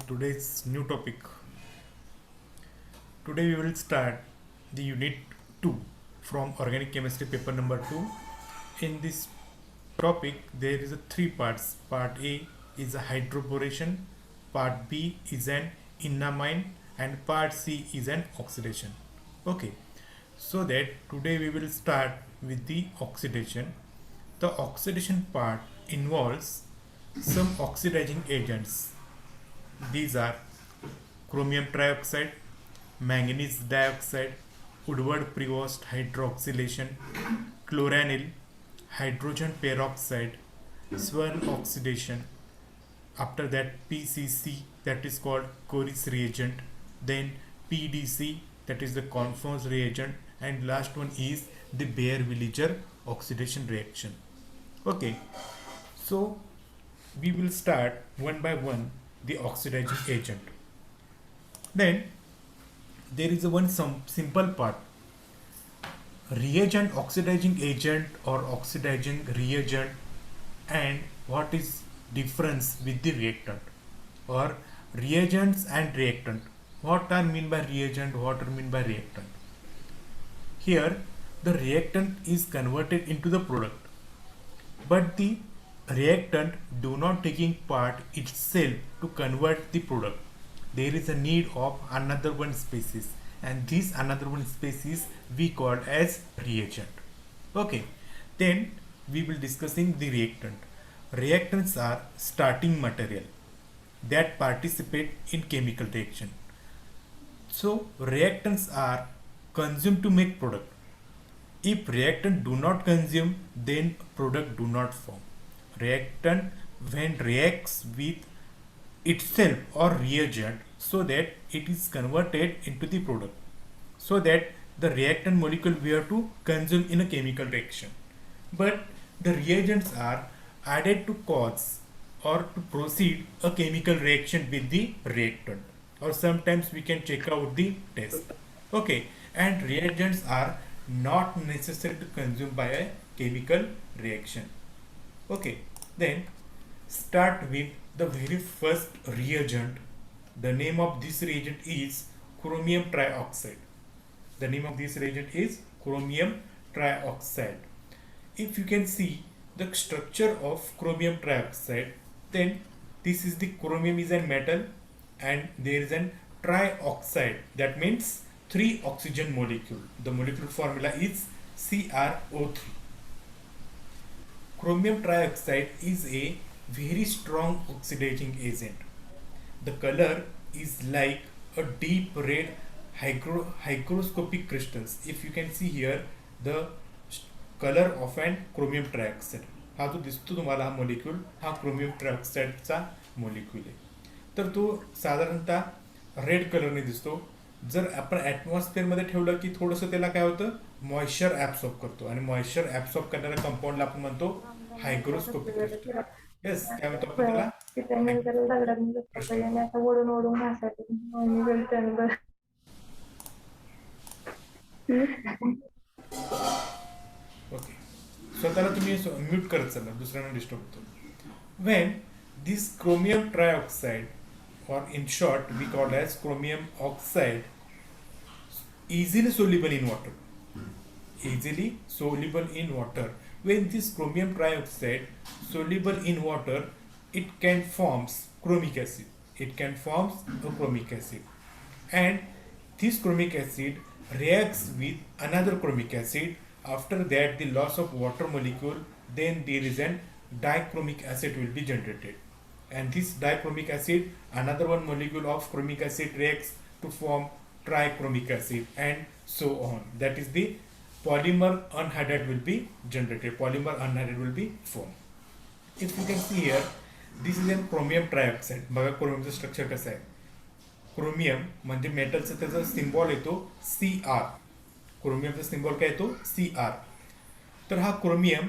today's new topic. Today we will start the unit 2 from organic chemistry paper number 2. In this topic there is a three parts. Part A is a hydroboration, part B is an enamine, and part C is an oxidation. Okay, so that today we will start with the oxidation. The oxidation part involves some oxidizing agents. These are chromium trioxide, manganese dioxide, Woodward-Prevost hydroxylation, chloranil, hydrogen peroxide, swirl oxidation. After that, PCC, that is called Corys reagent. Then PDC, that is the conforms reagent, and last one is the Baeyer-Villiger oxidation reaction. Okay, so we will start one by one the oxidizing agent. Then there is a one some simple part. Reagent, oxidizing agent or oxidizing reagent, and what is difference with the reactant, or reagents and reactant. What are mean by reagent, what are mean by reactant? Here the reactant is converted into the product, but the reactant do not taking part itself to convert the product. There is a need of another one species, and this another one species we call as reagent. Okay, then we will discussing the reactant. Reactants are starting material that participate in chemical reaction. So reactants are consumed to make product. If reactant do not consume, then product do not form. Reactant when reacts with itself or reagent, so that it is converted into the product, so that the reactant molecule we have to consume in a chemical reaction. But the reagents are added to cause or to proceed a chemical reaction with the reactant, or sometimes we can check out the test. Okay, and reagents are not necessary to consume by a chemical reaction. Okay, then start with the very first reagent. The name of this reagent is chromium trioxide. The name of this reagent is chromium trioxide. If you can see the structure of chromium trioxide, then this is the chromium is a metal, and there is an trioxide, that means three oxygen molecule. The molecular formula is CrO3. Chromium trioxide is a very strong oxidizing agent. The color is like a deep red hygroscopic crystals. If you can see here the color of an chromium trioxide, हा जो दिसतो तुम्हाला हा molecule, हा chromium ट्रायऑक्साईडचा molecule आहे. तर तो साधारणतः रेड कलरने दिसतो. जर आपण ॲटमॉस्फिअरमध्ये ठेवलं की थोडंसं त्याला काय होतं, मॉइश्चर ॲब्सॉर्ब करतो, आणि मॉइश्चर ॲब्सॉर्ब करणाऱ्या कंपाऊंडला आपण म्हणतो हायग्रोस्कोपिक क्रिस्टल. येस, काय म्हणतो आपण त्याला. ओके, स्वतःला तुम्ही म्यूट करत चालला, दुसऱ्यांना डिस्टर्ब होतो. When this chromium trioxide, or in short we call as chromium oxide, easily soluble in water. Easily soluble in water. When this chromium trioxide soluble in water, it can forms chromic acid. It can forms a chromic acid, and this chromic acid reacts with another chromic acid. After that, the loss of water molecule, then there is an dichromic acid will be generated, and this dichromic acid, another one molecule of chromic acid reacts to form trichromic acid, and so on. That is the polymer anhydride will be generated. Polymer anhydride will be formed. If you can see here, this is a chromium trioxide. बघा क्रोमियमचं structure कसं आहे. Chromium म्हणजे मेटलचं त्याचा symbol येतो Cr. क्रोमियमचा symbol काय येतो Cr. तर हा क्रोमियम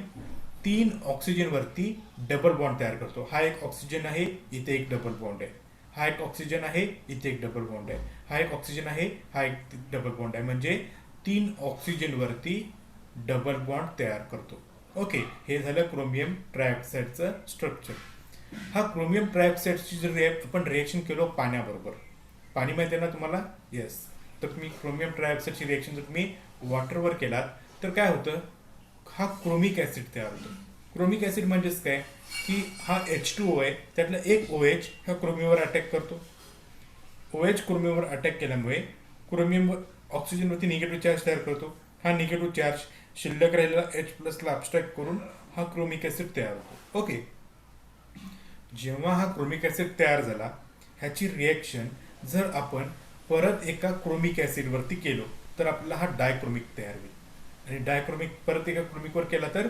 तीन ऑक्सिजन वरती डबल बॉन्ड तयार करतो. हा एक ऑक्सिजन आहे, इथे एक डबल बॉन्ड आहे. हा एक ऑक्सिजन आहे, इथे एक डबल बॉन्ड आहे. हा एक ऑक्सिजन आहे, हा एक डबल बॉन्ड आहे. म्हणजे तीन ऑक्सिजन वरती डबल बॉन्ड तयार करतो. ओके, हे झालं क्रोमियम ट्रायऑक्साईडचं स्ट्रक्चर. हा क्रोमियम ट्रायऑक्साईडची जर आपण रिएक्शन केलो पाण्याबरोबर, पाणी माहिती आहे ना तुम्हाला, येस, तर तुम्ही क्रोमियम ट्रायऑक्साईडची रिएक्शन जर तुम्ही वॉटरवर केलात तर काय होतं, हा क्रोमिक ॲसिड तयार होतो. क्रोमिक ॲसिड म्हणजेच काय की हा H2O आहे, त्यातला एक OH ह्या क्रोमियमवर अटॅक करतो. OH क्रोमियमवर अटॅक केल्यामुळे क्रोमियम ऑक्सिजनवरती निगेटिव्ह चार्ज तयार करतो. हा निगेटिव्ह चार्ज शिल्लक राहिलेला H+ला अबस्ट्रॅक्ट करून हा क्रोमिक ॲसिड तयार होतो. ओके, जेव्हा हा क्रोमिक ॲसिड तयार झाला, ह्याची रिएक्शन जर आपण परत एका क्रोमिक ॲसिडवरती केलो तर आपल्याला हा डायक्रोमिक तयार होईल, आणि डायक्रोमिक परत एका क्रोमिकवर केला तर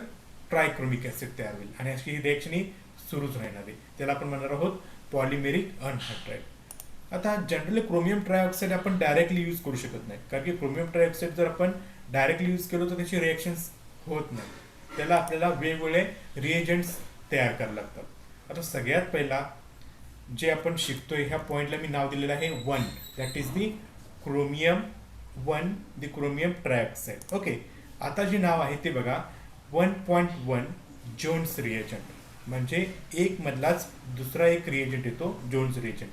ट्रायक्रोमिक ॲसिड तयार होईल, आणि अशी ही रिएक्शन ही सुरूच राहणार आहे. त्याला आपण म्हणणार आहोत पॉलिमेरिक अनहायड्राइड. आता जनरली क्रोमियम ट्रायऑक्साईड आपण डायरेक्टली यूज करू शकत नाही, कारण की क्रोमियम ट्रायऑक्साईड जर आपण डायरेक्टली यूज केलो तर त्याची रिएक्शन्स होत नाही. त्याला आपल्याला वेगवेगळे रिएजंट्स तयार करावे लागतात. आता सगळ्यात पहिला जे आपण शिकतोय ह्या पॉईंटला मी नाव दिलेलं आहे 1, that is the chromium 1, the chromium trioxide. Okay, आता जे नाव आहे ते बघा, 1.1 जोन्स रिएजंट, म्हणजे एक मधलाच दुसरा एक रिएजंट येतो, जोन्स रिएजंट.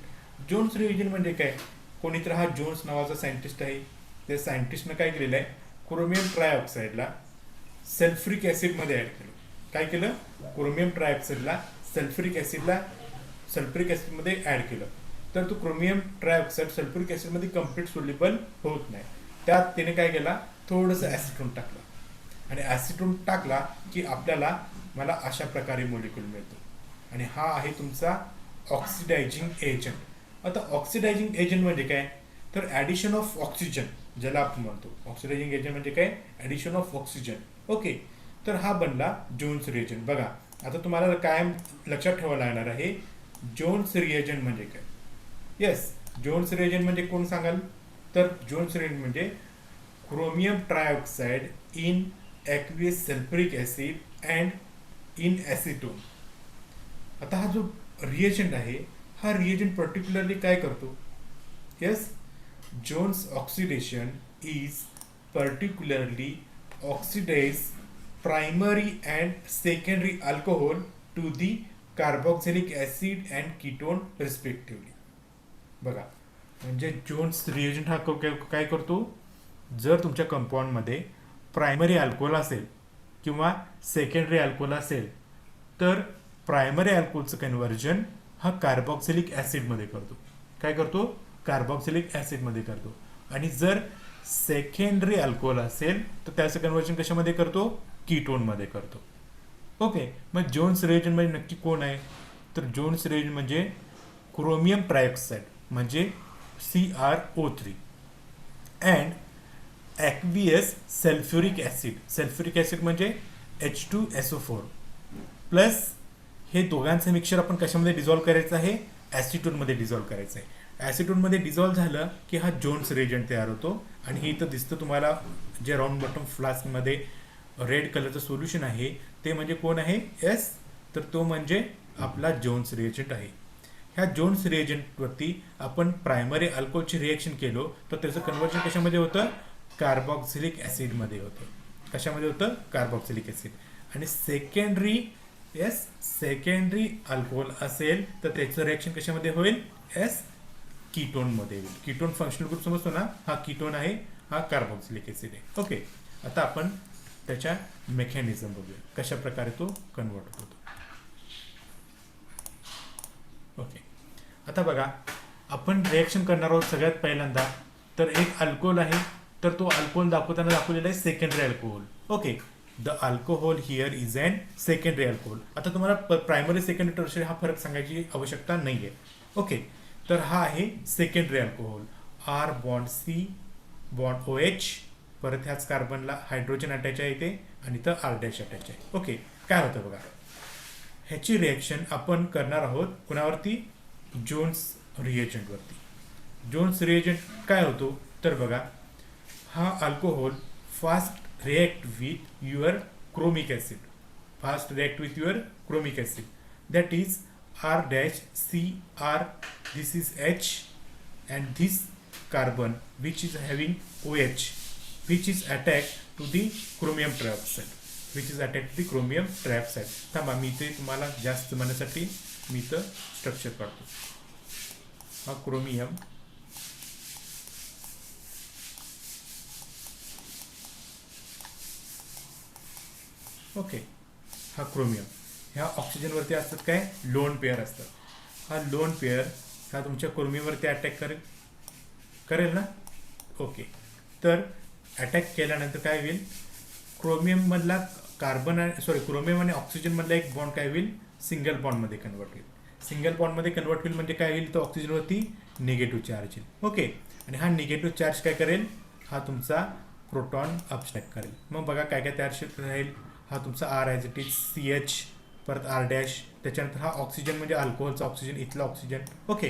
जोन्स रिएजंट म्हणजे काय, कोणीतर हा जोन्स नावाचा सायंटिस्ट आहे, त्या सायंटिस्टनं काय केलेलं आहे, क्रोमियम ट्रायऑक्साईडला सल्फ्युरिक ॲसिडमध्ये ॲड केलं. काय केलं, क्रोमियम ट्रायऑक्साईडला सल्फ्युरिक ॲसिडमध्ये ॲड केलं, तर तो क्रोमियम ट्रायऑक्साईड सल्फ्युरिक ॲसिडमध्ये कम्प्लीट सोल्युबल होत नाही. त्यात त्याने काय केला, थोडंसं ॲसिटोन टाकला, आणि ॲसिटोन टाकला की आपल्याला मला अशा प्रकारे मोलिक्यूल मिळतो, आणि हा आहे तुमचा ऑक्सिडायझिंग एजंट. आता ऑक्सिडायझिंग एजंट म्हणजे काय, तर ॲडिशन ऑफ ऑक्सिजन, ज्याला आपण म्हणतो ऑक्सिडायझिंग एजंट म्हणजे काय, ॲडिशन ऑफ ऑक्सिजन. ओके, तर हा बनला जोन्स रिएजंट. बघा, आता तुम्हाला कायम लक्षात ठेवायला लागणार आहे जोन्स रिएजंट म्हणजे काय. येस, जोन्स रिएजंट म्हणजे कोण सांगाल, तर जोन्स रिएजंट म्हणजे chromium trioxide in aqueous sulphuric acid and in acetone. आता हा जो रिएजंट आहे, हा रिएजंट पर्टिक्युलरली काय करतो, yes, Jones oxidation is particularly oxidize primary and secondary alcohol to the carboxylic acid and ketone respectively. बघा, म्हणजे जोन्स रिएजंट हा काय करतो, जर तुमच्या कंपाऊंडमध्ये प्रायमरी अल्कोहोल असेल किंवा सेकंडरी अल्कोहोल असेल तर प्रायमरी अल्कोहोलचं कन्व्हर्जन हा कार्बोक्सिलिक ॲसिडमध्ये करतो. काय करतो, कार्बोक्सिलिक ॲसिडमध्ये करतो. आणि जर सेकंडरी अल्कोहोल असेल तर त्याचं कन्व्हर्जन कशामध्ये करतो, कीटोनमध्ये करतो. ओके, मग जोन्स रिएजंट म्हणजे नक्की कोण आहे, तर जोन्स रिएजंट म्हणजे क्रोमियम ट्रायऑक्साईड म्हणजे CrO3 and aqueous sulphuric acid, sulphuric acid म्हणजे H2SO4 प्लस, हे दोघांचं मिक्सचर आपण कशामध्ये डिझॉल्व्ह करायचं आहे, ॲसिटोनमध्ये डिझॉल्व्ह करायचं आहे. ॲसिटोनमध्ये डिझॉल्व्ह झालं की हा जोन्स रिएजंट तयार होतो. आणि हे इथं दिसतं तुम्हाला, जे राऊंड बॉटम फ्लास्कमध्ये रेड कलरचं सोल्युशन आहे ते म्हणजे कोण आहे, येस, तर तो म्हणजे आपला जोन्स रिएजंट आहे. ह्या जोन्स रिएजंटवरती आपण प्रायमरी अल्कोहोलची रिएक्शन केलो तर त्याचं कन्व्हर्जन कशामध्ये होतं, कार्बोक्सिलिक ॲसिडमध्ये होतं. कशामध्ये होतं, कार्बोक्सिलिक ॲसिड. आणि सेकंडरी, येस, सेकंडरी अल्कोहोल असेल तर त्याचं रिएक्शन कशामध्ये होईल, येस, कीटोनमध्ये होईल. कीटोन फंक्शनल ग्रुप समजतो ना, हा कीटोन आहे, हा कार्बोक्सिलिक ॲसिड आहे. ओके, आता आपण त्याच्या मेकॅनिझम बघूया, कशा प्रकारे तो कन्वर्ट होतो. ओके, आता बघा, आपण रिएक्शन करणार आहोत सगळ्यात पहिल्यांदा. तर एक अल्कोहोल आहे, तर तो अल्कोहोल दाखवलेला आहे secondary alcohol. Okay, the alcohol here is and secondary alcohol. आता तुम्हाला प्रायमरी सेकंडरी टर्शरी हा फरक सांगायची आवश्यकता नाही आहे. ओके, तर हा आहे secondary alcohol. R bond C bond OH, परत ह्याच कार्बनला हायड्रोजन अटॅच आहे इथे, आणि इथं R डॅश अटॅच आहे. ओके, काय होतं बघा, ह्याची रिएक्शन आपण करणार आहोत कुणावरती, जोन्स रिएजंटवरती. जोन्स रिएजंट काय होतो, तर बघा, हा alcohol fast react with your chromic acid, fast react with your chromic acid, that is R dash CR, this is H, and this carbon which is having OH, which is attached to the chromium trioxide, which is attached to the chromium trioxide. थांबा, मी इथे तुम्हाला जास्त म्हणण्यासाठी मी इथं structure काढतो. हा chromium, okay. हा chromium, ह्या ऑक्सिजनवरती असतात काय, लोन पेअर असतात. हा लोन पेअर हा तुमच्या क्रोमियमवरती अटॅक करेल ना. ओके. तर अटॅक केल्यानंतर काय होईल, क्रोमियममधला क्रोमियम आणि ऑक्सिजनमधला एक बॉन्ड काय होईल, सिंगल बॉन्डमध्ये कन्वर्ट होईल. सिंगल बॉन्डमध्ये कन्वर्ट होईल म्हणजे काय होईल, तो ऑक्सिजनवरती निगेटिव्ह चार्ज येईल. ओके. आणि हा निगेटिव्ह चार्ज काय करेल, हा तुमचा प्रोटॉन अब्स्ट्रॅक्ट करेल. मग बघा काय काय तयार राहील. हा तुमचा R as it is, CH, परत R डॅश, त्याच्यानंतर हा ऑक्सिजन म्हणजे अल्कोहोलचा ऑक्सिजन, इथला ऑक्सिजन. ओके.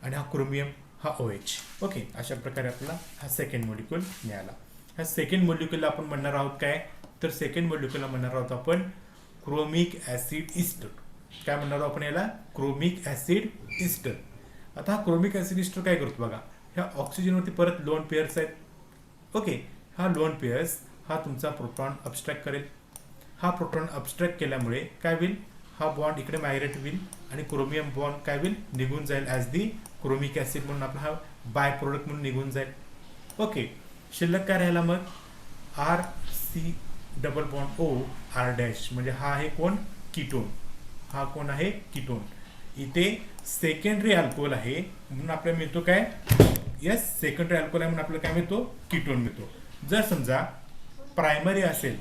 आणि हा क्रोमियम, हा OH. ओके. अशा प्रकारे आपल्याला हा सेकंड मॉलिक्यूल मिळाला. ह्या सेकंड मॉलिक्यूलला आपण म्हणणार आहोत काय, तर सेकंड मॉलिक्यूलला म्हणणार आहोत आपण क्रोमिक ॲसिड इस्टर. काय म्हणणार आहोत आपण याला, क्रोमिक ॲसिड इस्टर. आता हा क्रोमिक ॲसिड इस्टर काय करतो बघा, ह्या ऑक्सिजनवरती परत लोन पेअर्स आहेत. ओके. हा लोन पेअर्स हा तुमचा प्रोटॉन अब्स्ट्रॅक्ट करेल. हा प्रोटॉन अब्स्ट्रॅक्ट केल्यामुळे काय होईल, हा बॉन्ड इकडे मायग्रेट होईल आणि क्रोमियम बॉन्ड काय होईल, निघून जाईल ॲज दी क्रोमिक ॲसिड म्हणून आपला हा बाय प्रोडक्ट म्हणून निघून जाईल. ओके. शिल्लक काय राहिला मग, RC double bond O R dash, म्हणजे हा आहे कोण, कीटोन. हा कोण आहे, कीटोन. इथे सेकंडरी अल्कोहोल आहे म्हणून आपल्याला मिळतो काय, यस, सेकंडरी अल्कोहोल आहे म्हणून आपल्याला काय मिळतो, कीटोन मिळतो. जर समजा प्रायमरी असेल,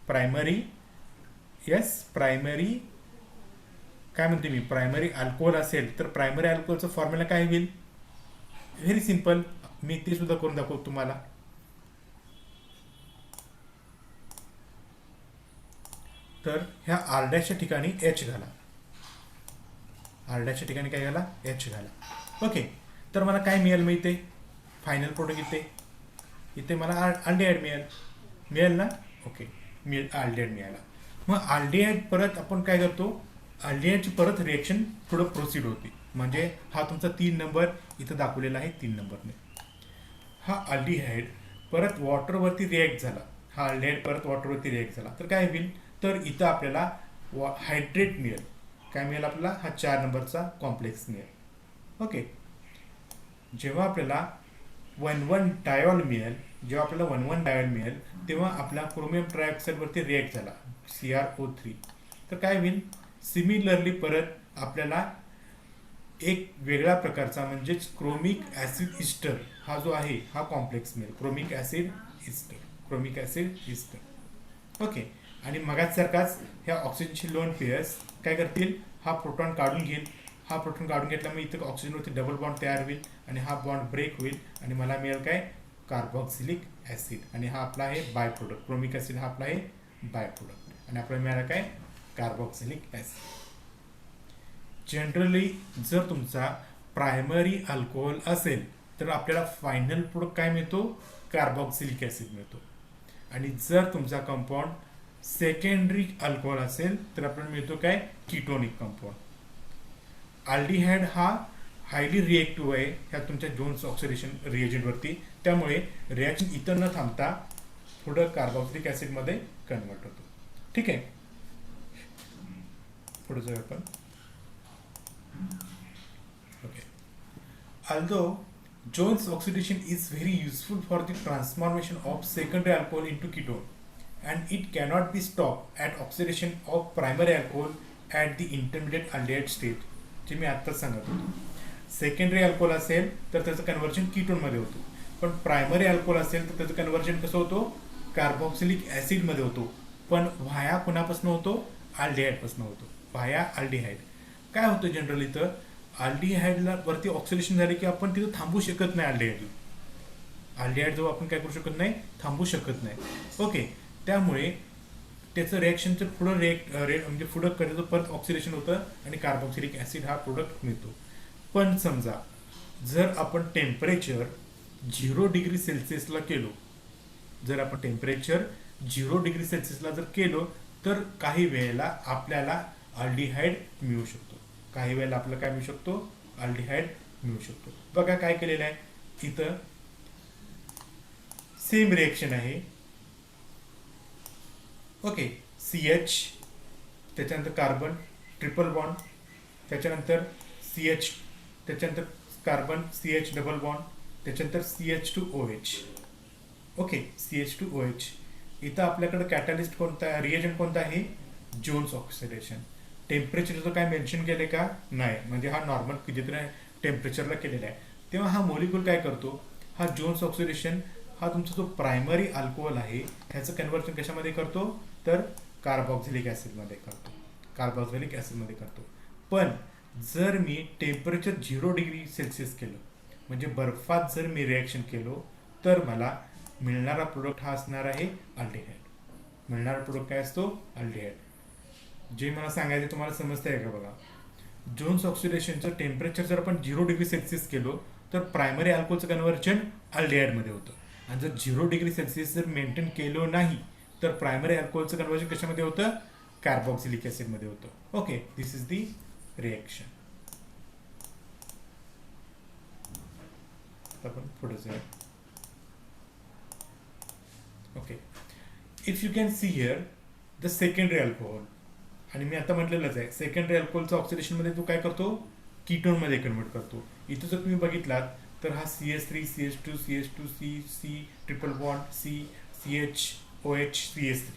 प्रायमरी, यस, प्रायमरी काय म्हणते मी, प्रायमरी अल्कोहोल असेल तर प्रायमरी अल्कोहोलचं फॉर्म्युला काय होईल, व्हेरी सिम्पल. मी ते सुद्धा करून दाखवतो तुम्हाला. तर ह्या R डॅशच्या ठिकाणी H घाला. R डॅशच्या ठिकाणी काय घाला, H घाला. ओके. तर मला काय मिळेल, मग इथे फायनल प्रोडक्ट इथे मला अल्डिहाइड मिळेल ना. ओके. अल्डिहाइड मिळाला. मग अल्डिहाइड परत आपण काय करतो, अल्डिहाइडची परत रिएक्शन थोडं प्रोसीड होते. म्हणजे हा तुमचा 3 नंबर इथं दाखवलेला आहे, 3 नंबरने. हा अल्डिहाइड परत वॉटरवरती रिॲक्ट झाला. हा अल्डिहाइड परत वॉटरवरती रिॲक्ट झाला तर काय होईल, तर इथं आपल्याला हायड्रेट मिळेल. काय मिळेल आपल्याला, हा 4 नंबरचा कॉम्प्लेक्स मिळेल. ओके. जेव्हा आपल्याला 1,1 डायॉल मिळेल, जेव्हा आपल्याला 1,1 डायॉल मिळेल तेव्हा आपला क्रोमियम ट्रायऑक्साईडवरती रिॲक्ट झाला, CrO3. तर काय होईल, सिमिलरली परत आपल्याला एक वेगळ्या प्रकारचा म्हणजेच क्रोमिक ॲसिड इस्टर हा जो आहे हा कॉम्प्लेक्स मिळेल, क्रोमिक ॲसिड इस्टर. ओके. आणि मगाचसारखाच ह्या ऑक्सिजनचे लोन पेअर्स काय करतील, हा प्रोटॉन काढून घेईल. हा प्रोटॉन काढून घेतल्यामुळे इथं ऑक्सिजनवरती डबल बॉन्ड तयार होईल आणि हा बॉन्ड ब्रेक होईल आणि मला मिळेल काय, कार्बॉक्सिलिक ॲसिड. आणि हा आपला आहे बाय प्रोडक्ट, क्रोमिक ॲसिड हा आपला आहे बाय प्रोडक्ट आणि आपल्याला मिळाला काय, कार्बॉक्सिलिक ॲसिड. जनरली जर तुमचा प्रायमरी अल्कोहोल असेल तर आपल्याला फायनल प्रोडक्ट काय मिळतो, कार्बॉक्सिलिक ॲसिड मिळतो. आणि जर तुमचा कंपाऊंड सेकंडरी अल्कोहोल असेल तर आपल्याला मिळतो काय, कीटोनिक कंपाऊंड. अल्डिहाइड हा हायली रिएक्टिव्ह आहे ह्या तुमच्या जोन्स ऑक्सिडेशन रिएजंटवरती, त्यामुळे रिॲक्शन इथं न थांबता पुढं कार्बॉक्सिलिक ॲसिडमध्ये कन्वर्ट होतो. ठीक आहे. पुढे जाऊया आपण. Okay. Although Jones oxidation is very useful for the transformation of secondary alcohol into ketone and it cannot be stopped at oxidation of primary alcohol at the intermediate aldehyde stage. जे मी आत्ताच सांगत होतो, सेकंडरी अल्कोहोल असेल तर त्याचं conversion कीटोनमध्ये होतो, पण primary alcohol असेल तर त्याचं कन्व्हर्जन कसं होतो, कार्बॉक्सिलिक ॲसिडमध्ये होतो. पण व्हाया कुणापासून होतो, अल्डिहाइडपासून होतो, व्हाया अल्डिहाइड. काय होतं जनरली तर अल्डिहाइडला वरती ऑक्सिडेशन झाले की आपण तिथं थांबू शकत नाही. अल्डिहाइड जो आपण काय करू शकत नाही, थांबू शकत नाही. ओके. त्यामुळे त्याचं रिॲक्शनचं पुढं म्हणजे पुढं करतं परत ऑक्सिडेशन होतं आणि कार्बॉक्सिलिक ॲसिड हा प्रोडक्ट मिळतो. पण समजा जर आपण टेम्परेचर 0 डिग्री सेल्सिअसला केलो, जर आपण टेम्परेचर 0 डिग्री सेल्सिअसला जर केलो तर काही वेळेला आपल्याला अल्डिहाइड मिळू शकतो. काही वेळेला आपल्याला काय मिळू शकतो, अल्डिहाइड मिळू शकतो. बघा काय केलेलं आहे, इथं सेम रिएक्शन आहे. ओके. CH, त्याच्यानंतर कार्बन, ट्रिपल बॉन्ड, त्याच्यानंतर CH, त्याच्यानंतर कार्बन CH डबल बॉन्ड, त्याच्यानंतर CH2OH. Okay, CH2OH. इथं आपल्याकडे कॅटलिस्ट कोणता, रिएजंट कोणता आहे, जोन्स ऑक्सिडेशन. टेम्परेचरचं काय मेन्शन केले का, नाही, म्हणजे हा नॉर्मल कितीतरी टेम्परेचरला केलेला आहे. तेव्हा हा मॉलिक्यूल काय करतो, हा जोन्स ऑक्सिडेशन हा तुमचा जो प्रायमरी अल्कोहोल आहे ह्याचं कन्व्हर्जन कशामध्ये करतो, तर कार्बॉक्झिलिक ॲसिडमध्ये करतो, कार्बॉक्झिलिक ॲसिडमध्ये करतो. पण जर मी टेम्परेचर 0 डिग्री सेल्सिअस केलं, म्हणजे बर्फात जर मी रिॲक्शन केलो, तर मला मिळणारा प्रोडक्ट हा असणार आहे अल्डिहाइड. मिळणारा प्रोडक्ट काय असतो, अल्डिहाइड. जे मला सांगायचं तुम्हाला समजतं आहे का बघा. जोन्स ऑक्सिडेशनचं टेम्परेचर जर आपण 0 डिग्री सेल्सिअस केलो, तर प्रायमरी अल्कोहोलचं कन्व्हर्जन अल्डिहाइडमध्ये होतं. आणि जर 0 डिग्री सेल्सिअस जर मेंटेन केलं नाही, तर प्रायमरी अल्कोहोलचं कन्व्हर्जन कशामध्ये होतं, कार्बॉक्सिलिक ॲसिडमध्ये होतं. Okay, this is the reaction. आपण पुढे जाऊया. Okay, if you can see here the secondary alcohol. आणि मी आता म्हटलेलंच आहे, सेकंडरी अल्कोहोलचं ऑक्सिडेशनमध्ये तो काय करतो, कीटोनमध्ये कन्वर्ट करतो. इथं जर तुम्ही बघितलात तर हा CH3 CH2 CH2 C triple bond CH CH3.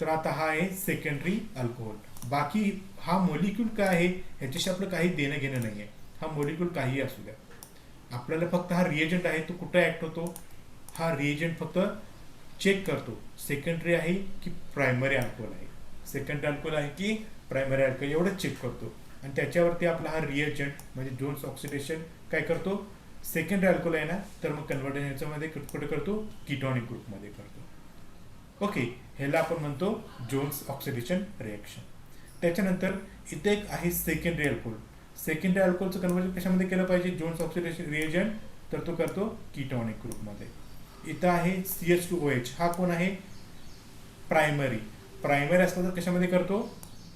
तर आता हा आहे सेकंडरी अल्कोहोल. बाकी हा मॉलिक्यूल काय आहे ह्याच्याशी आपलं काही देणं घेणं नाही आहे. हा मॉलिक्यूल काही असू द्या, आपल्याला फक्त हा रिएजंट आहे तो कुठं ॲक्ट होतो, हा रिएजंट फक्त चेक करतो सेकंडरी आहे की प्रायमरी अल्कोहोल आहे, सेकंडरी अल्कोहोल आहे की प्रायमरी अल्कोहोल, एवढंच चेक करतो. आणि त्याच्यावरती आपला हा रिएजंट म्हणजे जोन्स ऑक्सिडेशन काय करतो, सेकंडरी अल्कोहोल आहे ना, तर मग कन्व्हर्जन ह्याच्यामध्ये कुठे करतो, कीटोनिक ग्रुपमध्ये करतो. ओके, ह्याला आपण म्हणतो जोन्स ऑक्सिडेशन रिॲक्शन. त्याच्यानंतर इथे एक आहे सेकंडरी अल्कोहोल. सेकंडरी अल्कोहोलचं कन्व्हर्जन कशामध्ये केलं पाहिजे, जोन्स ऑक्सिडेशन रिएजंट, तर तो करतो कीटोनिक ग्रुपमध्ये. इथं आहे CH2OH. हा कोण आहे, प्रायमरी. प्रायमरी असला तर कशामध्ये करतो,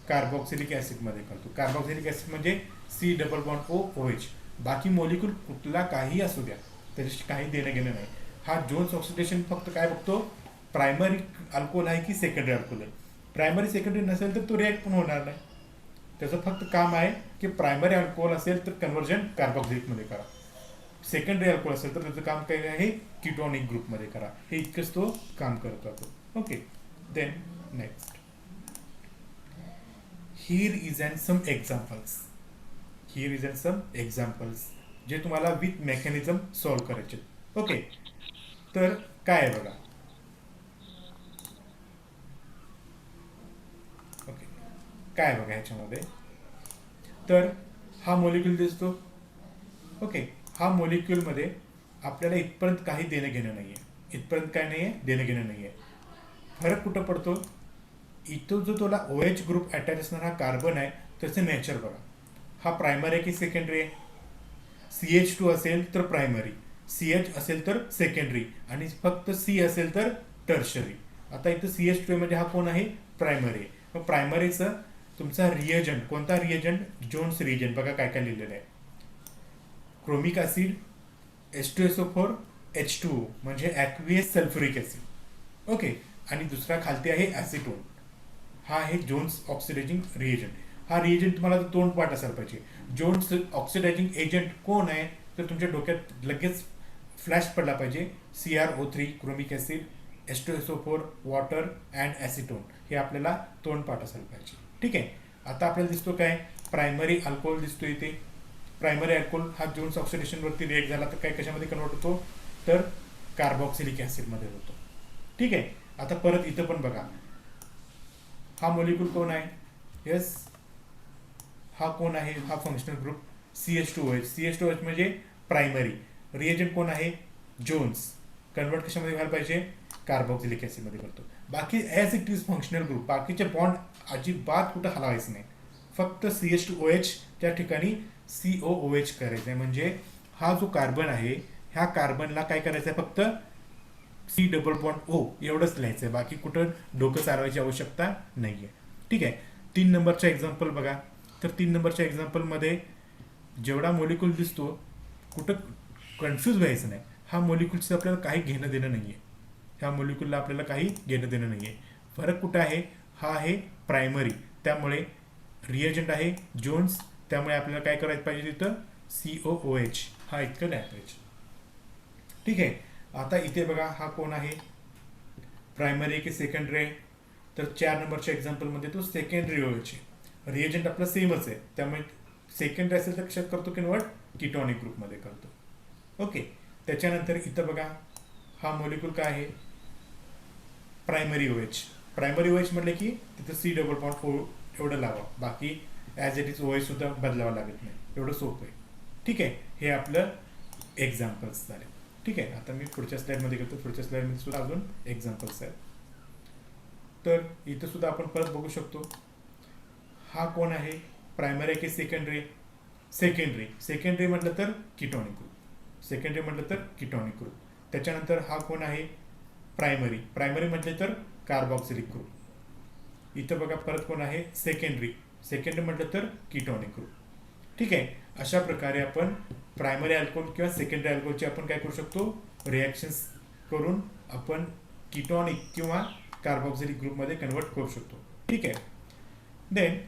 कार्बॉक्सिलिक ॲसिडमध्ये करतो. कार्बॉक्सिलिक ॲसिड म्हणजे C डबल बॉन्ड OH. बाकी मॉलिक्यूल कुठला काही असू द्या, त्याच्याशी काही देणं घेणं नाही. हा जोन्स ऑक्सिडेशन फक्त काय बघतो, प्रायमरी अल्कोहोल आहे की सेकंडरी अल्कोहोल आहे. प्रायमरी सेकंडरी नसेल तर तो रिॲक्ट पण होणार नाही. त्याचं फक्त काम आहे की प्रायमरी अल्कोहोल असेल तर कन्व्हर्जन कार्बॉक्सिलिकमध्ये करा, सेकंडरी अल्कोहोल असेल तर त्याचं काम काय आहे, कीटोनिक ग्रुपमध्ये करा. हे इतकंच तो काम करत राहतो. Okay, then next, here is and some examples. Here is and some examples जे तुम्हाला विथ मेकॅनिझम सॉल्व्ह करायचे. ओके, तर काय आहे बघा. ओके, काय आहे बघा ह्याच्यामध्ये, तर हा मॉलिक्यूल दिसतो. ओके, हा मॉलिक्यूलमध्ये आपल्याला इथपर्यंत काही देणं घेणं नाही आहे, इथपर्यंत काय नाही आहे, देणं घेणं नाही आहे. फरक कुठं पडतो, इथं जो तुला OH ग्रुप अटॅच असणारा हा कार्बन आहे त्याचं नेचर बघा. हा प्रायमरी आहे की सेकंडरी आहे, CH2 असेल तर प्रायमरी, CH असेल तर सेकंडरी, आणि फक्त C असेल तर टर्शरी. आता इथं CH2 म्हणजे हा कोण आहे, प्रायमरी आहे. मग प्रायमरीचं तुमचा रिएजंट कोणता, रिएजंट जोन्स रिएजंट. बघा काय काय लिहिलेलं आहे, क्रोमिक ॲसिड, H2SO4, H2O म्हणजे ॲक्वियस सल्फ्युरिक ॲसिड. ओके, आणि दुसरा खालती आहे ॲसिटोन. हा आहे जोन्स ऑक्सिडायझिंग रिएजंट. हा रिएजंट तुम्हाला तोंड पाठ असायला पाहिजे. जोन्स ऑक्सिडायझिंग एजंट कोण आहे तर तुमच्या डोक्यात लगेच फ्लॅश पडला पाहिजे, CrO3 chromic acid, H2SO4 water and acetone. हे आपल्याला तोंड पाठ असायला पाहिजे. ठीक आहे, आता आपल्याला दिसतो काय, प्रायमरी अल्कोहोल दिसतो इथे. प्रायमरी अल्कोहोल हा जोन्स ऑक्सिडेशनवरती रिएक्ट झाला तर काय कशामध्ये कन्वर्ट होतो, तर कार्बॉक्सिलिक ॲसिडमध्ये होतो. ठीक आहे, आता परत इथं पण बघा, हा मॉलिक्यूल कोण आहे, येस, हा कोण आहे, हा फंक्शनल ग्रुप CH2OH. CH2OH म्हणजे प्रायमरी. रिएजंट कोण आहे, जोन्स. कन्वर्ट कशामध्ये व्हायला पाहिजे, कार्बॉक्सिलिक ॲसिडमध्ये करतो. बाकी as it is functional group, बाकीचे बॉन्ड अजिबात कुठं हलवायचं नाही, फक्त CH2OH त्या ठिकाणी COOH करायचं आहे. म्हणजे हा जो कार्बन आहे ह्या कार्बनला काय करायचं आहे, फक्त C डबल बॉन्ड O एवढंच लिहायचं आहे, बाकी कुठं डोकं चालवायची आवश्यकता नाही आहे. ठीक आहे, 3 नंबरचा एक्झाम्पल बघा. तर 3 नंबरच्या एक्झाम्पलमध्ये जेवढा मॉलिक्यूल दिसतो कुठं कन्फ्यूज व्हायचं नाही. हा मॉलिक्यूलचं आपल्याला काही घेणं देणं नाही आहे, ह्या मॉलिक्यूलला आपल्याला काही घेणं देणं नाही आहे. फरक कुठं आहे, हा आहे प्रायमरी, त्यामुळे रिएजंट आहे जोन्स त्यामुळे आपल्याला काय करायला पाहिजे तिथं COOH हा इतकं लिहायला पाहिजे. ठीक आहे. आता इथे बघा हा कोण आहे, प्रायमरी की सेकंडरी आहे, तर 4 नंबरच्या एक्झाम्पलमध्ये तो सेकंडरी OH आहे. रिएजंट आपला सेमच आहे, त्यामुळे सेकंडरी असेल तर कशात करतो कन्वर्ट, कीटोनिक ग्रुपमध्ये करतो. ओके. त्याच्यानंतर इथं बघा हा मॉलिक्यूल काय आहे, प्रायमरी OH. प्रायमरी OH म्हटलं की तिथं C डबल बॉन्ड O एवढं लावा, बाकी ॲज इट इज OH सुद्धा बदलावं लागत नाही, एवढं सोपं आहे. ठीक आहे. हे आपलं एक्झाम्पल्स झाले. ठीक आहे. आता मी पुढच्या स्लाइडमध्ये घेतो, पुढच्या स्लाइडमध्ये सुद्धा अजून एक्झाम्पल्स आहेत. तर इथं सुद्धा आपण परत बघू शकतो हा कोण आहे, प्रायमरी की सेकंडरी, सेकंडरी म्हटलं तर कीटोनिक ग्रुप, सेकंडरी म्हटलं तर कीटोनिक ग्रुप. त्याच्यानंतर हा कोण आहे, प्रायमरी म्हटले तर कार्बॉक्सिलिक ग्रुप. इथं बघा परत कोण आहे, सेकंडरी म्हटलं तर कीटोनिक ग्रुप. ठीक आहे. अशा प्रकारे आपण प्रायमरी अल्कोहोल किंवा सेकंडरी अल्कोहोलचे आपण काय करू शकतो, रिॲक्शन्स करून आपण कीटोनिक किंवा कार्बॉक्सिलिक ग्रुपमध्ये कन्वर्ट करू शकतो. ठीक आहे. Then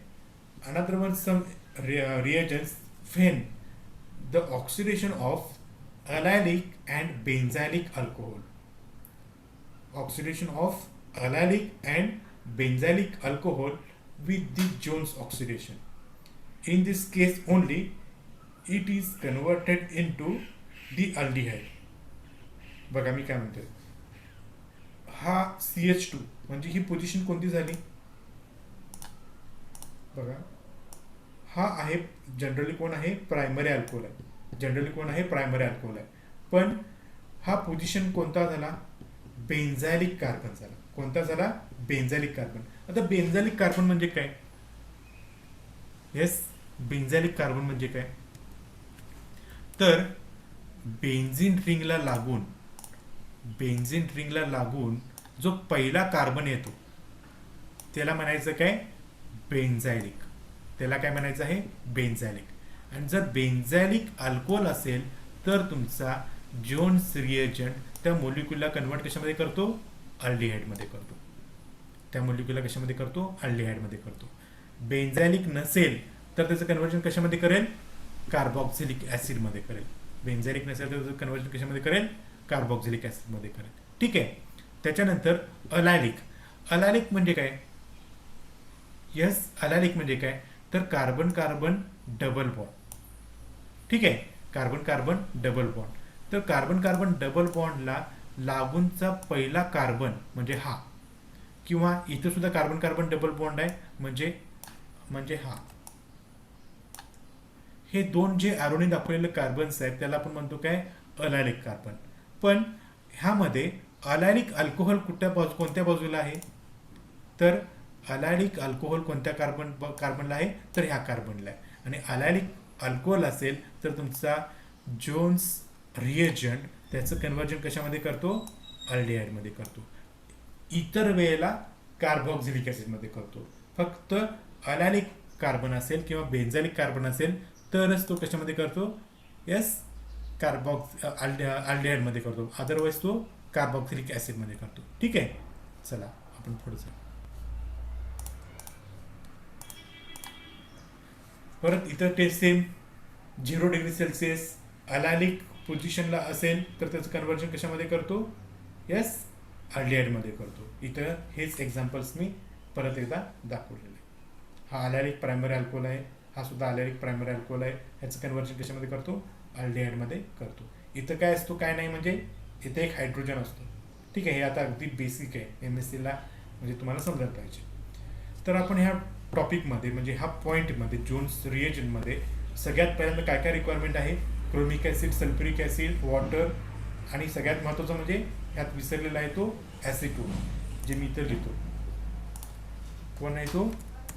another one some reagents when the oxidation of allylic and benzylic alcohol, oxidation of allylic and benzylic alcohol with the Jones oxidation. In this case only it is converted into the aldehyde. बघा मी काय म्हणतोय, हा CH2 म्हणजे ही position कोणती झाली बघा, हा आहे जनरली कोण आहे, प्रायमरी अल्कोहोल आहे, जनरली कोण आहे, प्रायमरी अल्कोहोल आहे. पण हा पोझिशन कोणता झाला, बेन्झायलिक कार्बन झाला. कोणता झाला, बेन्झायलिक कार्बन. आता बेन्झायलिक कार्बन म्हणजे काय, येस, बेन्झायलिक कार्बन म्हणजे काय, तर बेन्झीन रिंगला लागून जो पहिला कार्बन येतो त्याला म्हणायचं काय, बेन्झायलिक. त्याला काय म्हणायचं आहे, बेन्झायलिक. आणि जर बेन्झायलिक अल्कोहोल असेल तर तुमचा जोन्स रिएजंट त्या मॉलिक्यूलला कन्वर्ट कशामध्ये करतो, अल्डिहाइडमध्ये करतो. त्या मॉलिक्यूलला कशामध्ये करतो, अल्डिहाइडमध्ये करतो. बेन्झायलिक नसेल तर त्याचं कन्वर्जन कशामध्ये करेल, कार्बॉक्सिलिक ॲसिडमध्ये करेल. बेन्झायलिक नसेल तर त्याचं कन्वर्जन कशामध्ये करेल, कार्बॉक्सिलिक ॲसिडमध्ये करेल. ठीक आहे. त्याच्यानंतर अलायलिक म्हणजे काय, यस, अलायलिक म्हणजे काय, तर कार्बन कार्बन डबल बॉन्ड. ठीक आहे. Carbon carbon double bond. तर कार्बन कार्बन डबल बॉन्डला लागूनचा पहिला कार्बन म्हणजे हा, किंवा इथं सुद्धा कार्बन कार्बन डबल बॉन्ड आहे म्हणजे हा. हे दोन जे आरोने दाखवलेले कार्बन्स आहेत त्याला आपण म्हणतो काय, अलायलिक कार्बन. पण ह्यामध्ये अलायलिक अल्कोहोल कोणत्या बाजूला आहे, तर अलायलिक अल्कोहोल कोणत्या कार्बनला आहे, तर ह्या कार्बनला आहे. आणि अलायलिक अल्कोहोल असेल तर तुमचा जोन्स रिएजंट त्याचं कन्वर्जन कशामध्ये करतो, अल्डिहाइडमध्ये करतो. इतर वेळेला कार्बॉक्सिलिक ॲसिडमध्ये करतो. फक्त अलायलिक कार्बन असेल किंवा बेन्झायलिक कार्बन असेल तरच तो कशामध्ये करतो, यस, अल्डिहाइडमध्ये करतो. अदरवाईज तो कार्बॉक्सिलिक ॲसिडमध्ये करतो. ठीक आहे. चला आपण पुढचं परत इथं टेस्ट सेम, 0 डिग्री सेल्सिअस अलायलिक पोझिशनला असेल तर त्याचं कन्वर्जन कशामध्ये करतो, यस, अल्डिहाइडमध्ये करतो. इथं हेच एक्झाम्पल्स मी परत एकदा दाखवलेले. हा अलायलिक प्रायमरी अल्कोहोल आहे, हा सुद्धा अलायलिक प्रायमरी अल्कोहोल आहे, ह्याचं कन्वर्जन कशामध्ये करतो, अल्डिहाइडमध्ये करतो. इथं काय असतो काय नाही, म्हणजे इथे एक हायड्रोजन असतो. ठीक आहे. हे आता अगदी बेसिक आहे, MSCला म्हणजे तुम्हाला समजायला पाहिजे. तर आपण ह्या टॉपिकमध्ये म्हणजे ह्या पॉईंटमध्ये जोन्स रिएजंटमध्ये सगळ्यात पहिल्यांदा काय काय रिक्वायरमेंट आहे, chromic acid, sulphuric acid, water, आणि सगळ्यात महत्त्वाचं म्हणजे ह्यात विसरलेला आहे तो ॲसिटोन, जे मी इथं लिहितो. कोण आहे तो,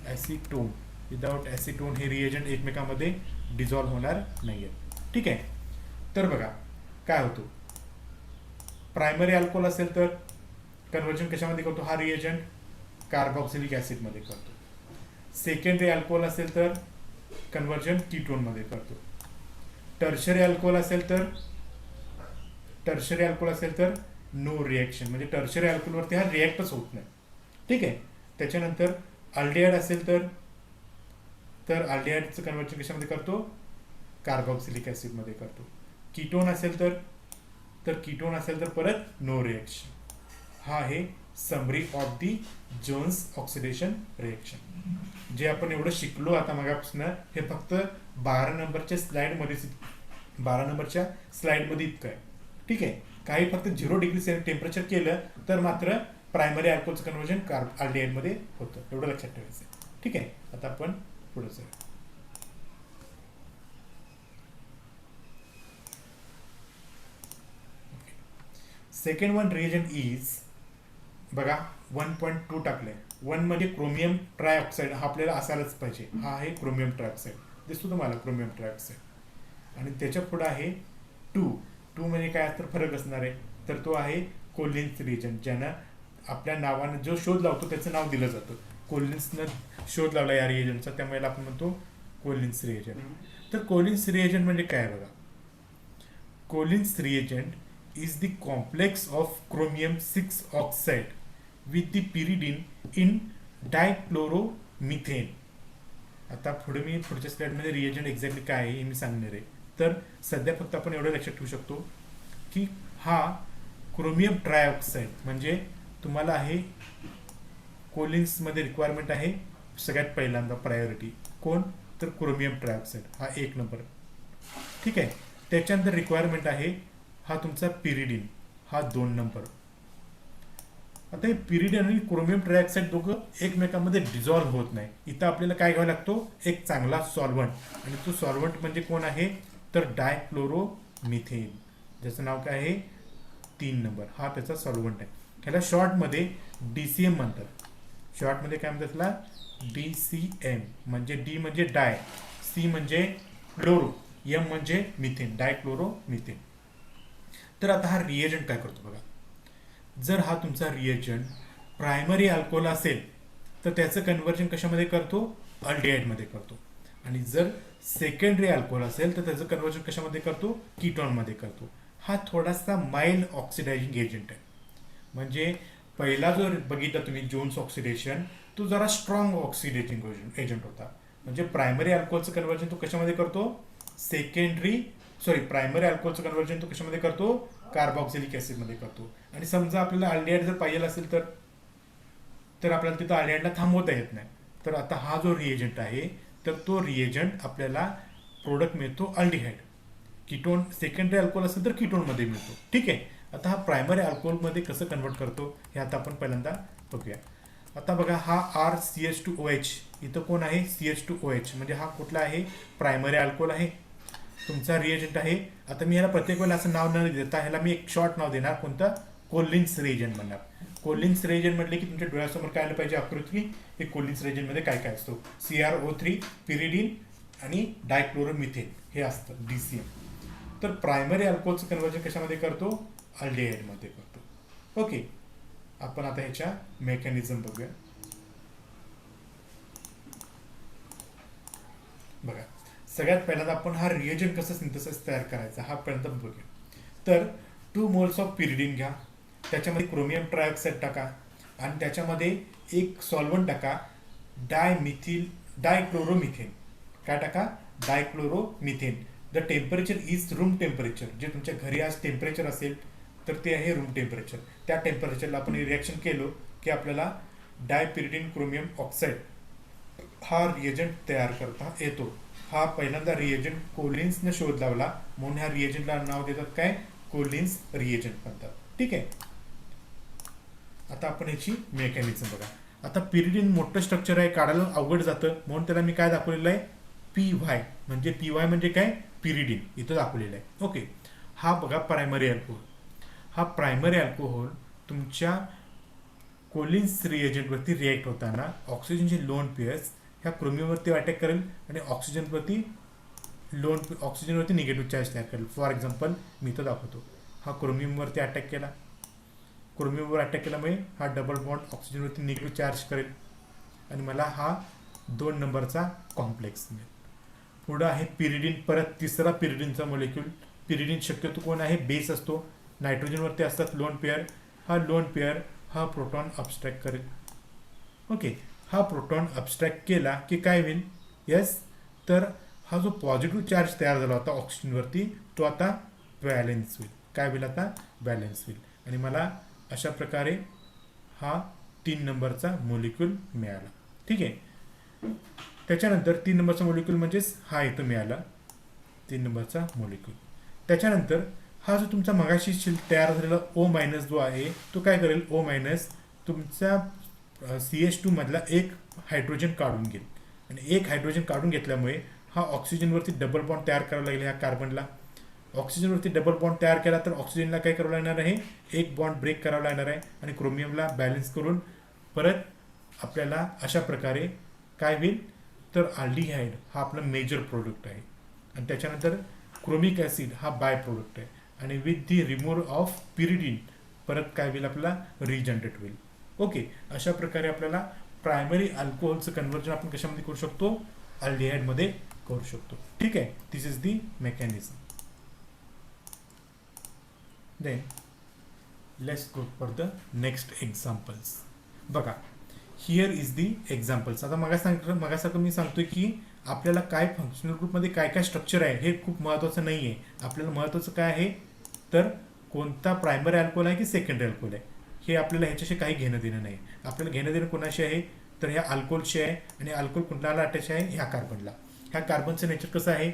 ॲसिटोन. विदाउट ॲसिटोन हे रिएजंट एकमेकांमध्ये डिझॉल्व्ह होणार नाही आहे. ठीक आहे. तर बघा काय होतो, प्रायमरी अल्कोहोल असेल तर कन्वर्जन कशामध्ये करतो हा रिएजंट, कार्बॉक्सिलिक ॲसिडमध्ये करतो. सेकंडरी अल्कोहोल असेल तर कन्वर्जन कीटोनमध्ये करतो. टर्शरी अल्कोहोल असेल तर नो रिॲक्शन, म्हणजे टर्शरी अल्कोहोलवरती हा रिॲक्टच होत नाही. ठीक आहे. त्याच्यानंतर अल्डिहाइड असेल तर तर अल्डिहाइडचं कन्व्हर्जन कशामध्ये करतो? कार्बॉक्सिलिक ॲसिडमध्ये करतो. कीटोन असेल तर कीटोन असेल तर परत नो रिएक्शन. हा आहे summary of the Jones oxidation reaction. जे आपण एवढं शिकलो आता मगापासून हे फक्त 12 नंबरच्या स्लाइडमध्ये इतकं आहे. ठीक आहे. काही फक्त 0 डिग्री टेम्परेचर केलं तर मात्र प्रायमरी अल्कोहोलचं कन्व्हर्जन अल्डिहाइडमध्ये होतं. एवढं लक्षात ठेवायचं. ठीक आहे. आता आपण पुढे जाऊ. सेकंड वन रिएजंट इज बघा 1.2 टाकलंय. 1 म्हणजे क्रोमियम ट्रायऑक्साईड. हा आपल्याला असायलाच पाहिजे. हा आहे क्रोमियम ट्रायऑक्साईड. दिसतो तुम्हाला क्रोमियम ट्रायऑक्साईड. आणि त्याच्या पुढे आहे 2 म्हणजे काय तर फरक असणार आहे. तर तो आहे कोलिन्स रिएजंट. ज्यानं आपल्या नावानं जो शोध लावतो त्याचं नाव दिलं जातं. कोलिन्सनं शोध लावला या रिएजंटचा, त्यामुळे आपण म्हणतो कोलिन्स रिएजंट. तर कोलिन्स रिएजंट म्हणजे काय बघा. Collins reagent is the complex of chromium 6 oxide with the pyridine in dichloromethane. आता मी पुढच्या स्लाइडमध्ये रिएजंट एक्झॅक्टली काय आहे हे मी सांगणार आहे. तर सध्या फक्त आपण एवढं लक्षात ठेवू शकतो की हा क्रोमियम ट्रायऑक्साईड म्हणजे तुम्हाला आहे कोलिन्समध्ये रिक्वायरमेंट आहे सगळ्यात पहिल्यांदा प्रायोरिटी. कोण? तर क्रोमियम ट्रायऑक्साईड हा 1 नंबर. ठीक आहे. त्याच्यानंतर रिक्वायरमेंट आहे हा तुमचा पिरिडीन हा 2 नंबर. आता हे पिरिडीन आणि क्रोमियम ट्रायऑक्साईड दोघं एकमेकांमध्ये डिझॉल्व्ह होत नाही. इथं आपल्याला काय घ्यावा लागतो? एक चांगला सॉल्व्हंट. आणि तो सॉल्व्हंट म्हणजे कोण आहे? तर डायक्लोरोमिथेन, ज्याचं नाव काय आहे? 3 नंबर. हा त्याचा सॉल्व्हंट आहे. ह्याला शॉर्टमध्ये DCM म्हणतात. शॉर्टमध्ये काय म्हणतात त्याला? DCM. म्हणजे डी म्हणजे डाय, सी म्हणजे क्लोरो, एम म्हणजे मिथेन, डायक्लोरोमिथेन. तर आता हा रिएजंट काय करतो बघा. जर हा तुमचा रिएजंट प्रायमरी अल्कोहोल असेल तर त्याचं कन्व्हर्जन कशामध्ये करतो? अल्डिहाइडमध्ये करतो. आणि जर सेकंडरी अल्कोहोल असेल तर त्याचं कन्व्हर्जन कशामध्ये करतो? कीटोनमध्ये करतो. हा थोडासा माइल्ड ऑक्सिडायझिंग एजंट आहे. म्हणजे पहिला जो बघितला तुम्ही जोन्स ऑक्सिडेशन, तो जरा स्ट्रॉंग ऑक्सिडेटिंग एजंट होता. म्हणजे प्रायमरी अल्कोहोलचं कन्व्हर्जन तो कशामध्ये करतो? प्रायमरी अल्कोहोलचं कन्व्हर्जन तो कशामध्ये करतो? कार्बॉक्सिलिक ॲसिडमध्ये करतो. आणि समजा आपल्याला अल्डिहाइड जर पाहिजे असेल तर आपल्याला तिथं अल्डिहाइडला थांबवता येत नाही. तर आता हा जो रिएजंट आहे तर तो रिएजंट आपल्याला प्रोडक्ट मिळतो अल्डिहाइड. कीटोन सेकंडरी अल्कोहोल असेल तर कीटोनमध्ये मिळतो. ठीक आहे. आता हा प्रायमरी अल्कोहोलमध्ये कसं कन्वर्ट करतो हे आता आपण पहिल्यांदा बघूया. आता बघा हा RCH2OH, इथं कोण आहे? CH2OH. म्हणजे हा कुठला आहे? प्रायमरी अल्कोहोल आहे. तुमचा रिएजंट आहे. आता मी ह्याला प्रत्येक वेळेला असं नाव न देता ह्याला मी एक शॉर्ट नाव देणार. कोणतं? कोलिन्स रिएजंट म्हणणार. कोलिन्स रिएजंट म्हटले की तुमच्या डोळ्यासमोर काय आलं पाहिजे आकृती? हे कोलिन्स रिएजंटमध्ये काय काय असतो? CrO3, पिरिडीन आणि डायक्लोरोमिथेन हे असतं DCM. तर प्रायमरी अल्कोहोलचं कन्व्हर्जन कशामध्ये करतो? अल्डिहाइडमध्ये करतो. ओके. आपण आता ह्याच्या मेकॅनिझम बघूया. बघा, सगळ्यात पहिल्यांदा आपण हा रिएजंट कसं सिंथेसिस तयार करायचा हा पहिल्यांदा बघूया. तर 2 मोल्स ऑफ पिरिडीन घ्या, त्याच्यामध्ये क्रोमियम ट्रायऑक्साईड टाका आणि त्याच्यामध्ये एक सॉल्व्हंट टाका डायक्लोरोमिथेन. काय टाका? Dichloromethane. The temperature is room temperature. जे तुमच्या घरी आज टेम्परेचर असेल तर ते आहे रूम टेम्परेचर. त्या टेम्परेचरला आपण रिॲक्शन केलो की आपल्याला डायपिरिडीन क्रोमियम ऑक्साईड हा रिएजंट तयार करता येतो. हा पहिल्यांदा रिएजंट कोलिन्सने शोध लावला म्हणून ह्या रिएजंटला नाव देतात काय? कोलिन्स रिएजंट म्हणतात. ठीक आहे. आता आपण ह्याची मेकॅनिझम बघा. आता पिरिडीन मोठं स्ट्रक्चर आहे, काढायला अवघड जातं म्हणून त्याला मी काय दाखवलेलं आहे? PY. म्हणजे PY म्हणजे काय? पिरिडीन इथं दाखवलेलं आहे. ओके. हा बघा प्रायमरी अल्कोहोल. हा प्रायमरी अल्कोहोल तुमच्या कोलिन्स रिएजंटवरती रिएक्ट होताना ऑक्सिजनचे लोन पेअर्स ह्या क्रोमियमवरती अटॅक करेल आणि ऑक्सिजनवरती निगेटिव्ह चार्ज तयार करेल. फॉर एक्झाम्पल मी इथं दाखवतो. हा क्रोमियमवरती अटॅक केला. क्रोमियमवर अटॅक केल्यामुळे हा डबल बॉन्ड ऑक्सिजनवरती निगेटिव्ह चार्ज करेल आणि मला हा 2 नंबरचा कॉम्प्लेक्स मिळेल. पुढं आहे पिरिडीन. परत तिसरा पिरिडीनचा मोलेक्यूल. पिरिडीन शक्यतो कोण आहे? बेस असतो. नायट्रोजनवरती असतात लोन पेअर. हा लोन पेअर हा प्रोटॉन अबस्ट्रॅक्ट करेल. ओके. हा प्रोटॉन अबस्ट्रॅक्ट केला की काय होईल? यस. तर हा जो पॉझिटिव्ह चार्ज तयार झाला होता ऑक्सिजनवरती तो आता बॅलेन्स होईल. काय होईल आता? बॅलेन्स होईल. आणि मला अशा प्रकारे हा 3 नंबरचा मोलिक्यूल मिळाला. ठीक आहे. त्याच्यानंतर 3 नंबरचा मोलिक्यूल म्हणजेच हा इथं मिळाला 3 नंबरचा मोलिक्यूल. त्याच्यानंतर हा जो तुमचा मगाशी तयार झालेला ओ मायनस जो आहे तो काय करेल? ओ मायनस तुमच्या CH2 मधला एक हायड्रोजन काढून घेईल. आणि एक हायड्रोजन काढून घेतल्यामुळे हा ऑक्सिजनवरती डबल बॉन्ड तयार करावा लागेल. ह्या कार्बनला ऑक्सिजनवरती डबल बॉन्ड तयार केला तर ऑक्सिजनला काय करावं लागणार आहे? एक बॉन्ड ब्रेक करावा लागणार आहे. आणि क्रोमियमला बॅलन्स करून परत आपल्याला अशा प्रकारे काय होईल? तर अल्डिहाइड हा आपला मेजर प्रोडक्ट आहे. आणि त्याच्यानंतर क्रोमिक ॲसिड हा बाय प्रोडक्ट आहे. आणि with the removal of pyridine परत काय होईल? आपल्याला रिजनरेट होईल. ओके. अशा प्रकारे आपल्याला प्रायमरी अल्कोहोलचं कन्व्हर्जन आपण कशामध्ये करू शकतो? अल्डिहाइडमध्ये करू शकतो. ठीक आहे. This is the mechanism. Then let's go for the next examples. बघा, हिअर इज दी एक्झाम्पल्स. आता मगासारखं मी सांगतोय की आपल्याला काय फंक्शनल ग्रुपमध्ये काय काय स्ट्रक्चर आहे हे खूप महत्त्वाचं नाही आहे. आपल्याला महत्त्वाचं काय आहे तर कोणता प्रायमरी अल्कोहोल आहे की सेकंडरी अल्कोहोल आहे हे आपल्याला ह्याच्याशी काही घेणं देणं नाही. आपल्याला घेणं देणं कोणाशी आहे तर ह्या अल्कोहोलशी आहे. आणि अल्कोहोल कुणाला अटॅच आहे? ह्या कार्बनला. ह्या कार्बनचं नेचर कसं आहे?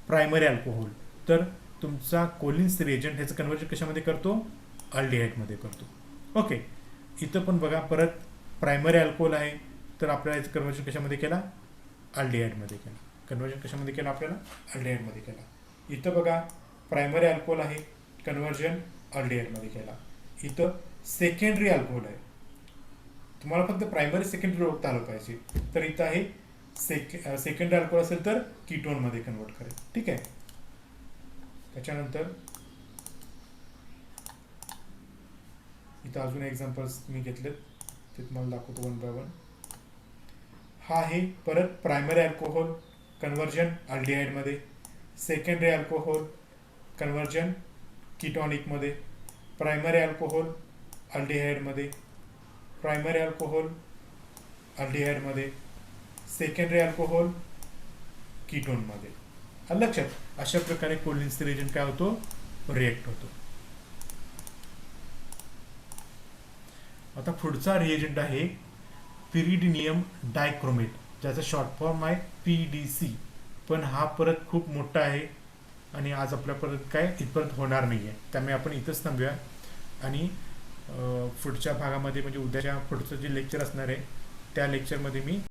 Primary alcohol. तर तुमचा कोलिन्स रिएजंट ह्याचं कन्व्हर्जन कशामध्ये करतो? अल्डिहाइडमध्ये करतो. ओके. इथं पण बघा परत प्रायमरी अल्कोहोल आहे तर आपल्याला याचं कन्व्हर्जन कशामध्ये केला? अल्डिहाइडमध्ये केला. कन्व्हर्जन कशामध्ये केलं? आपल्याला अल्डिहाइडमध्ये केला. इथं बघा प्रायमरी अल्कोहोल आहे, कन्व्हर्जन अल्डिहाइडमध्ये केला. इथं सेकंडरी अल्कोहोल आहे. तुम्हाला फक्त प्रायमरी सेकंडरी ओळखता आलं पाहिजे. तर इथं आहे सेकंडरी अल्कोहोल असेल तर कीटोनमध्ये कन्वर्ट करेल. ठीक आहे. त्याच्यानंतर इथं अजून एक्झाम्पल्स मी घेतलेत ते तुम्हाला दाखवतो वन बाय वन. हा आहे परत प्रायमरी अल्कोहोल कन्व्हर्जन अल्डिहाइडमध्ये, सेकंडरी अल्कोहोल कन्व्हर्जन कीटॉनिकमध्ये, प्रायमरी अल्कोहोल अल्डिहाइडमध्ये, प्रायमरी अल्कोहोल अल्डिहाइडमध्ये, सेकंडरी अल्कोहोल कीटोनमध्ये. लक्षात. अशा प्रकारे कोलिन्स रिएजंट काय होतो? रिएक्ट होतो. आता पुढचा रिएजंट आहे पिरिडिनियम डायक्रोमेट, ज्याचा शॉर्ट फॉर्म आहे PDC. पण हा परत खूप मोठा आहे आणि आज आपल्या परत काय इथपर्यंत होणार नाही आहे. त्यामुळे आपण इथंच थांबूया. आणि पुढच्या भागामध्ये म्हणजे उद्याच्या पुढचं जे लेक्चर असणार आहे त्या लेक्चरमध्ये मी